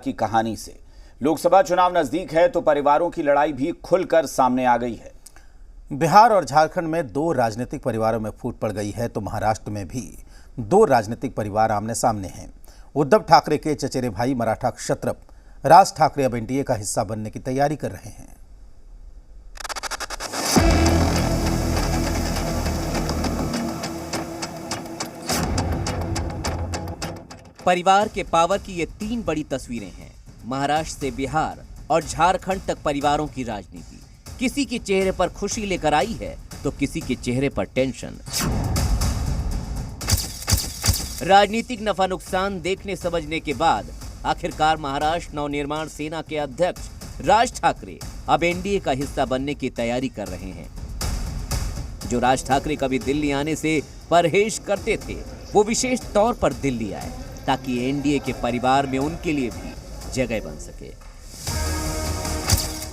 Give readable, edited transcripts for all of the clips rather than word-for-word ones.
की कहानी से। लोकसभा चुनाव नजदीक है तो परिवारों की लड़ाई भी खुलकर सामने आ गई है। बिहार और झारखंड में दो राजनीतिक परिवारों में फूट पड़ गई है तो महाराष्ट्र में भी दो राजनीतिक परिवार आमने सामने हैं। उद्धव ठाकरे के चचेरे भाई मराठा क्षत्रप राज ठाकरे अब एनडीए का हिस्सा बनने की तैयारी कर रहे हैं। परिवार के पावर की ये तीन बड़ी तस्वीरें हैं। महाराष्ट्र से बिहार और झारखंड तक परिवारों की राजनीति किसी के चेहरे पर खुशी लेकर आई है तो किसी के चेहरे पर टेंशन। राजनीतिक नफा नुकसान देखने समझने के बाद आखिरकार महाराष्ट्र नवनिर्माण सेना के अध्यक्ष राज ठाकरे अब एनडीए का हिस्सा बनने की तैयारी कर रहे हैं। जो राज ठाकरे कभी दिल्ली आने से परहेज करते थे वो विशेष तौर पर दिल्ली आए ताकि एनडीए के परिवार में उनके लिए भी जगह बन सके।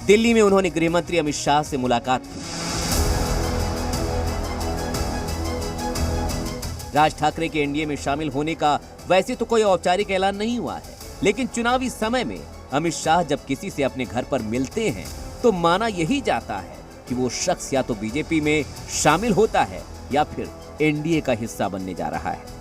दिल्ली में उन्होंने गृह मंत्री अमित शाह से मुलाकात की। राज ठाकरे के एनडीए में शामिल होने का वैसे तो कोई औपचारिक ऐलान नहीं हुआ है, लेकिन चुनावी समय में अमित शाह जब किसी से अपने घर पर मिलते हैं तो माना यही जाता है कि वो शख्स या तो बीजेपी में शामिल होता है या फिर एनडीए का हिस्सा बनने जा रहा है।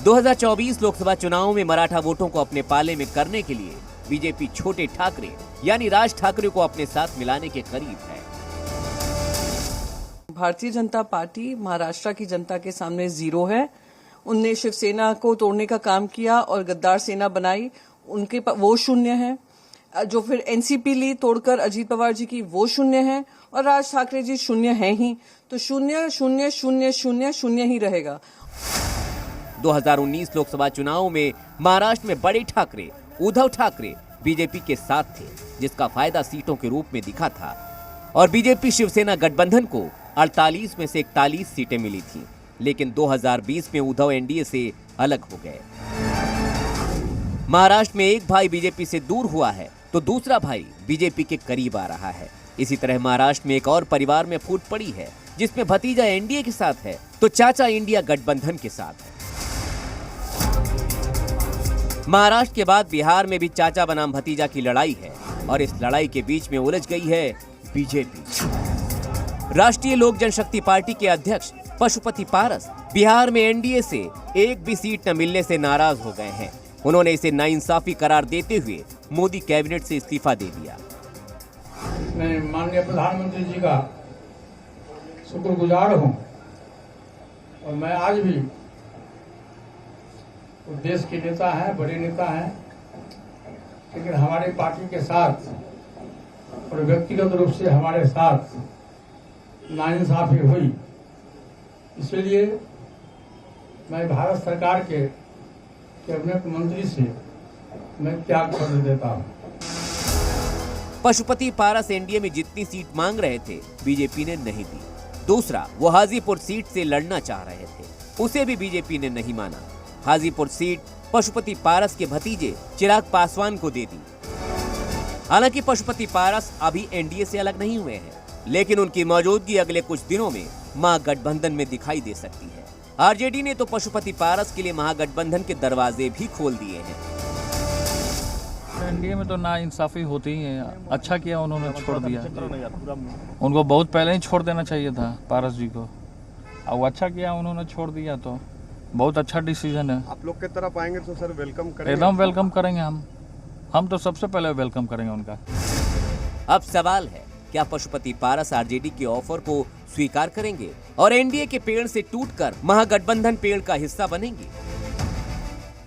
2024 लोकसभा चुनाव में मराठा वोटों को अपने पाले में करने के लिए बीजेपी छोटे ठाकरे यानी राज ठाकरे को अपने साथ मिलाने के करीब है। भारतीय जनता पार्टी महाराष्ट्र की जनता के सामने जीरो है। उनने शिवसेना को तोड़ने का काम किया और गद्दार सेना बनाई, उनके वो शून्य है। जो फिर एनसीपी ली तोड़कर अजीत पवार जी की, वो शून्य है। और राज ठाकरे जी शून्य है ही, तो शून्य शून्य शून्य शून्य शून्य ही रहेगा। 2019 लोकसभा चुनाव में महाराष्ट्र में बड़े ठाकरे उद्धव ठाकरे बीजेपी के साथ थे, जिसका फायदा सीटों के रूप में दिखा था और बीजेपी शिवसेना गठबंधन को 48 में से 41 सीटें मिली थी। लेकिन 2020 में उद्धव एनडीए से अलग हो गए। महाराष्ट्र में एक भाई बीजेपी से दूर हुआ है तो दूसरा भाई बीजेपी के करीब आ रहा है। इसी तरह महाराष्ट्र में एक और परिवार में फूट पड़ी है, जिसमें भतीजा एनडीए के साथ है तो चाचा इंडिया गठबंधन के साथ है। महाराष्ट्र के बाद बिहार में भी चाचा बनाम भतीजा की लड़ाई है और इस लड़ाई के बीच में उलझ गई है बीजेपी। राष्ट्रीय लोक जनशक्ति पार्टी के अध्यक्ष पशुपति पारस बिहार में एनडीए से एक भी सीट न मिलने से नाराज हो गए हैं। उन्होंने इसे नाइंसाफी करार देते हुए मोदी कैबिनेट से इस्तीफा दे दिया। मैं माननीय प्रधानमंत्री जी का शुक्रगुजार हूं और मैं आज भी देश के नेता हैं, बड़े नेता हैं, लेकिन हमारे पार्टी के साथ और व्यक्तिगत रूप से हमारे साथ नाइंसाफी हुई, इसलिए मैं भारत सरकार के कैबिनेट मंत्री से मैं त्याग पत्र देता हूं। पशुपति पारस एनडीए में जितनी सीट मांग रहे थे बीजेपी ने नहीं दी। दूसरा, वो हाजीपुर सीट से लड़ना चाह रहे थे, उसे भी बीजेपी ने नहीं माना। हाजीपुर सीट पशुपति पारस के भतीजे चिराग पासवान को दे दी। हालांकि पशुपति पारस अभी एनडीए से अलग नहीं हुए हैं, लेकिन उनकी मौजूदगी अगले कुछ दिनों में महागठबंधन में दिखाई दे सकती है। आरजेडी ने तो पशुपति पारस के लिए महागठबंधन के दरवाजे भी खोल दिए हैं। एनडीए में तो नाइंसाफी होती ही है। अच्छा किया उन्होंने छोड़ दिया, उनको बहुत पहले ही छोड़ देना चाहिए था पारस जी को। अब अच्छा किया उन्होंने छोड़ दिया, तो बहुत अच्छा डिसीजन है। आप लोग की तरफ आएंगे तो सर वेलकम करेंगे? एकदम वेलकम करेंगे हम तो सबसे पहले वेलकम करेंगे उनका। अब सवाल है, क्या पशुपति पारस आरजेडी के ऑफर को स्वीकार करेंगे और एनडीए के पेड़ से टूटकर महागठबंधन पेड़ का हिस्सा बनेंगे?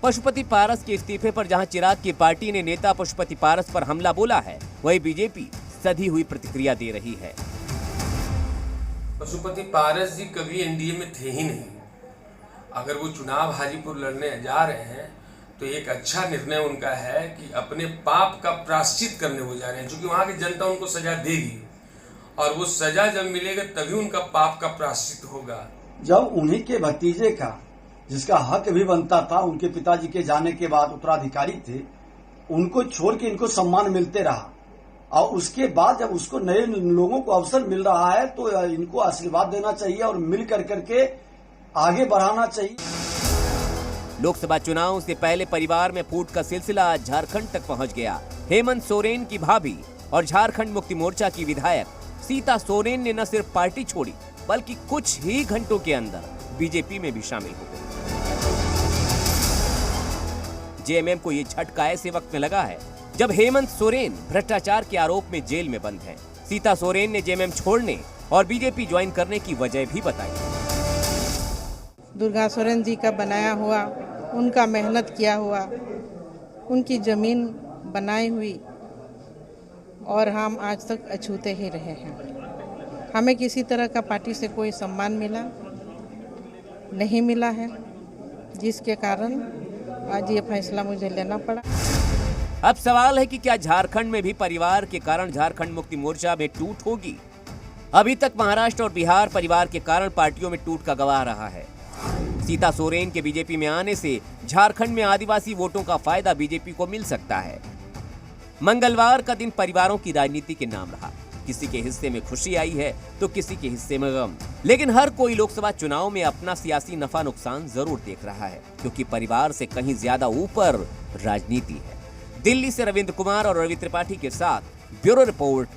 पशुपति पारस के इस्तीफे पर जहां चिराग की पार्टी ने नेता पशुपति पारस पर हमला बोला है, वहीं बीजेपी सधी हुई प्रतिक्रिया दे रही है। पशुपति पारस जी कभी एनडीए में थे ही नहीं। अगर वो चुनाव हाजीपुर लड़ने जा रहे हैं तो एक अच्छा निर्णय उनका है कि अपने पाप का प्रायश्चित करने वो जा रहे हैं, क्योंकि वहां की जनता उनको सजा देगी और वो सजा जब मिलेगा तभी उनका पाप का प्रायश्चित होगा। जब उन्हीं के भतीजे का, जिसका हक भी बनता था, उनके पिताजी के जाने के बाद उत्तराधिकारी थे, उनको छोड़ के इनको सम्मान मिलते रहा और उसके बाद जब उसको नए लोगों को अवसर मिल रहा है तो इनको आशीर्वाद देना चाहिए और मिल कर करके आगे बढ़ाना चाहिए। लोकसभा चुनाव से पहले परिवार में फूट का सिलसिला आज झारखंड तक पहुंच गया। हेमंत सोरेन की भाभी और झारखंड मुक्ति मोर्चा की विधायक सीता सोरेन ने न सिर्फ पार्टी छोड़ी बल्कि कुछ ही घंटों के अंदर बीजेपी में भी शामिल हो गई। जेएमएम को ये झटका ऐसे वक्त में लगा है जब हेमंत सोरेन भ्रष्टाचार के आरोप में जेल में बंद हैं। सीता सोरेन ने जेएमएम छोड़ने और बीजेपी ज्वाइन करने की वजह भी बताई। दुर्गा सोरेन जी का बनाया हुआ, उनका मेहनत किया हुआ, उनकी जमीन बनाई हुई और हम आज तक अछूते ही रहे हैं। हमें किसी तरह का पार्टी से कोई सम्मान नहीं मिला है, जिसके कारण आज ये फैसला मुझे लेना पड़ा। अब सवाल है कि क्या झारखंड में भी परिवार के कारण झारखंड मुक्ति मोर्चा में टूट होगी? अभी तक महाराष्ट्र और बिहार परिवार के कारण पार्टियों में टूट का गवाह रहा है। सीता सोरेन के बीजेपी में आने से झारखंड में आदिवासी वोटों का फायदा बीजेपी को मिल सकता है। मंगलवार का दिन परिवारों की राजनीति के नाम रहा। किसी के हिस्से में खुशी आई है तो किसी के हिस्से में गम, लेकिन हर कोई लोकसभा चुनाव में अपना सियासी नफा नुकसान जरूर देख रहा है, क्योंकि परिवार से कहीं ज्यादा ऊपर राजनीति है। दिल्ली से रविंद्र कुमार और रवि त्रिपाठी के साथ ब्यूरो रिपोर्ट,